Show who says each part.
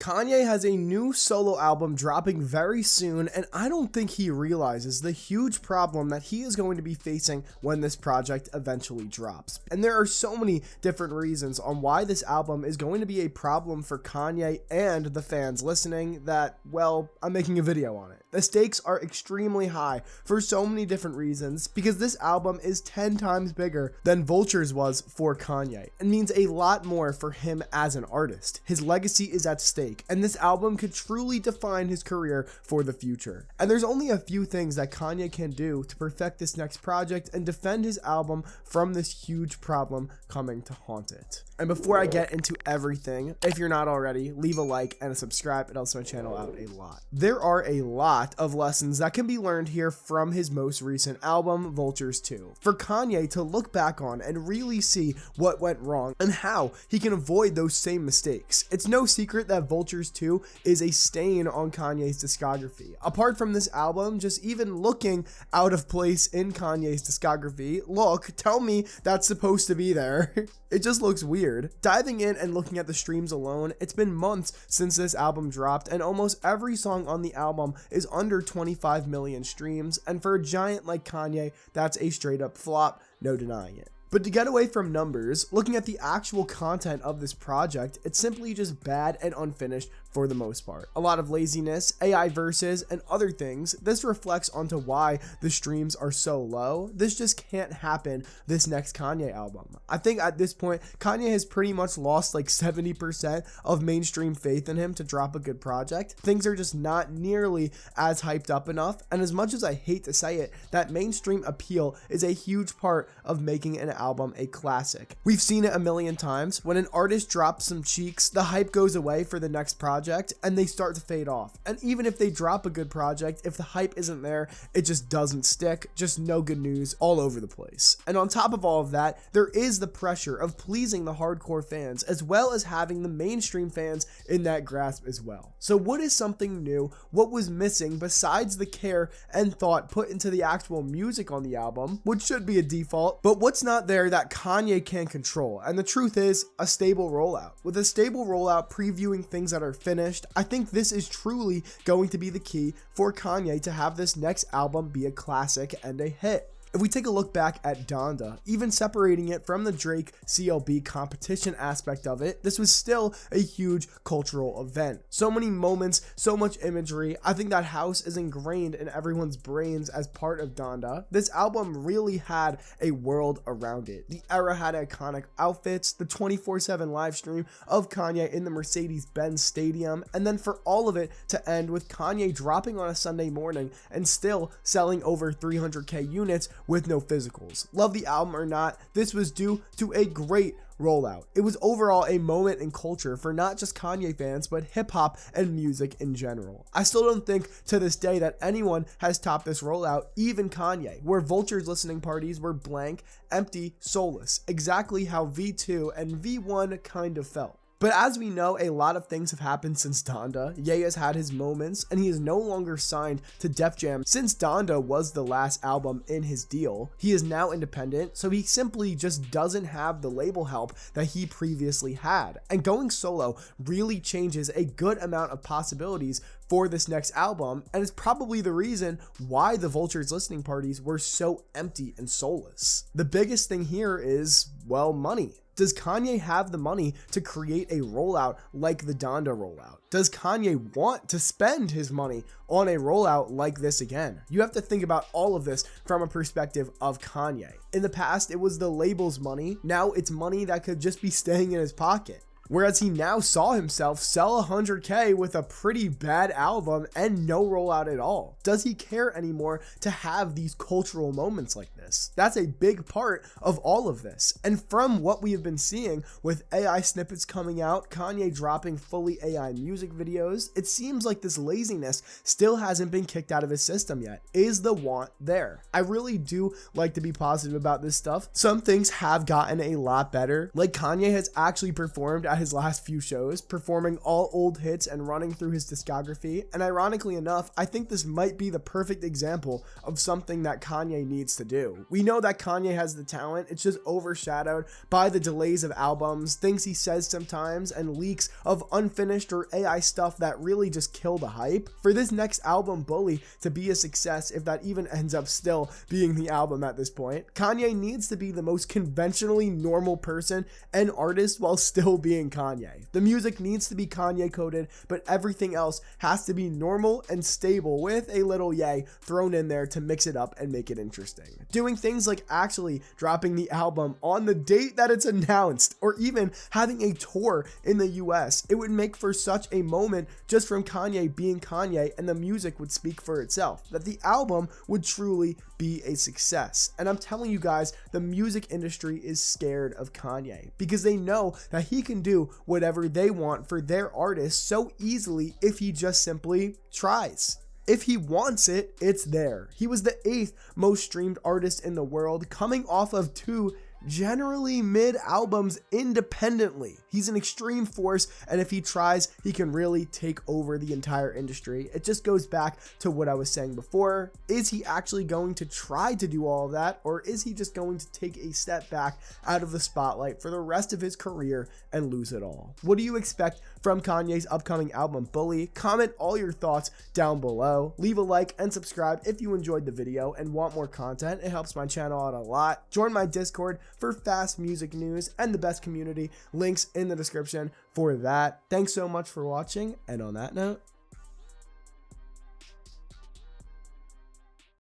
Speaker 1: Kanye has a new solo album dropping very soon, and I don't think he realizes the huge problem that he is going to be facing when this project eventually drops. And there are so many different reasons on why this album is going to be a problem for Kanye and the fans listening that, well, I'm making a video on it. The stakes are extremely high for so many different reasons because this album is 10 times bigger than Vultures was for Kanye and means a lot more for him as an artist. His legacy is at stake, and this album could truly define his career for the future. And there's only a few things that Kanye can do to perfect this next project and defend his album from this huge problem coming to haunt it. And before I get into everything, if you're not already, leave a like and a subscribe. It helps my channel out a lot. There are a lot of lessons that can be learned here from his most recent album, Vultures 2, for Kanye to look back on and really see what went wrong and how he can avoid those same mistakes. It's no secret that Vultures 2 is a stain on Kanye's discography. Apart from this album just even looking out of place in Kanye's discography, look, tell me that's supposed to be there. It just looks weird. Diving in and looking at the streams alone, it's been months since this album dropped, and almost every song on the album is under 25 million streams, and for a giant like Kanye, that's a straight up flop, no denying it. But to get away from numbers, looking at the actual content of this project, it's simply just bad and unfinished for the most part. A lot of laziness, AI verses, and other things. This reflects onto why the streams are so low. This just can't happen this next Kanye album. I think at this point, Kanye has pretty much lost like 70% of mainstream faith in him to drop a good project. Things are just not nearly as hyped up enough, and as much as I hate to say it, that mainstream appeal is a huge part of making an album a classic. We've seen it a million times. When an artist drops some cheeks, the hype goes away for the next project and they start to fade off. And even if they drop a good project, if the hype isn't there, it just doesn't stick. Just no good news all over the place. And on top of all of that, there is the pressure of pleasing the hardcore fans as well as having the mainstream fans in that grasp as well. So what is something new? What was missing besides the care and thought put into the actual music on the album, which should be a default, but what's not there that Kanye can control? And the truth is, a stable rollout. With a stable rollout previewing things that are finished, I think this is truly going to be the key for Kanye to have this next album be a classic and a hit. If we take a look back at Donda, even separating it from the Drake CLB competition aspect of it, this was still a huge cultural event. So many moments, so much imagery. I think that house is ingrained in everyone's brains as part of Donda. This album really had a world around it. The era had iconic outfits, the 24/7 live stream of Kanye in the Mercedes-Benz Stadium, and then for all of it to end with Kanye dropping on a Sunday morning and still selling over 300k units with no physicals. Love the album or not, this was due to a great rollout. It was overall a moment in culture for not just Kanye fans, but hip hop and music in general. I still don't think to this day that anyone has topped this rollout, even Kanye, where Vulture's listening parties were blank, empty, soulless, exactly how V2 and V1 kind of felt. But as we know, a lot of things have happened since Donda. Ye has had his moments, and he is no longer signed to Def Jam since Donda was the last album in his deal. He is now independent, so he simply just doesn't have the label help that he previously had. And going solo really changes a good amount of possibilities for this next album, and it's probably the reason why the Vultures listening parties were so empty and soulless. The biggest thing here is, well, money. Does Kanye have the money to create a rollout like the Donda rollout? Does Kanye want to spend his money on a rollout like this again? You have to think about all of this from a perspective of Kanye. In the past, it was the label's money. Now it's money that could just be staying in his pocket. Whereas he now saw himself sell 100k with a pretty bad album and no rollout at all. Does he care anymore to have these cultural moments like this? That's a big part of all of this. And from what we have been seeing with AI snippets coming out, Kanye dropping fully AI music videos, it seems like this laziness still hasn't been kicked out of his system yet. Is the want there? I really do like to be positive about this stuff. Some things have gotten a lot better. Like Kanye has actually performed at at his last few shows, performing all old hits and running through his discography. And ironically enough, I think this might be the perfect example of something that Kanye needs to do. We know that Kanye has the talent, it's just overshadowed by the delays of albums, things he says sometimes, and leaks of unfinished or AI stuff that really just kill the hype. For this next album, Bully, to be a success, if that even ends up still being the album at this point, Kanye needs to be the most conventionally normal person and artist while still being Kanye. The music needs to be Kanye coded, but everything else has to be normal and stable with a little Ye thrown in there to mix it up and make it interesting. Doing things like actually dropping the album on the date that it's announced, or even having a tour in the US, it would make for such a moment just from Kanye being Kanye, and the music would speak for itself, that the album would truly be a success. And I'm telling you guys, the music industry is scared of Kanye because they know that he can do whatever they want for their artists so easily if he just simply tries. If he wants it, it's there. He was the 8th most streamed artist in the world, coming off of 2 generally mid albums independently. He's an extreme force, and if he tries, he can really take over the entire industry. It just goes back to what I was saying before. Is he actually going to try to do all of that, or is he just going to take a step back out of the spotlight for the rest of his career and lose it all? What do you expect from Kanye's upcoming album, Bully? Comment all your thoughts down below. Leave a like and subscribe if you enjoyed the video and want more content. It helps my channel out a lot. Join my Discord for fast music news and the best community. Links in the description for that. Thanks so much for watching, and on that note,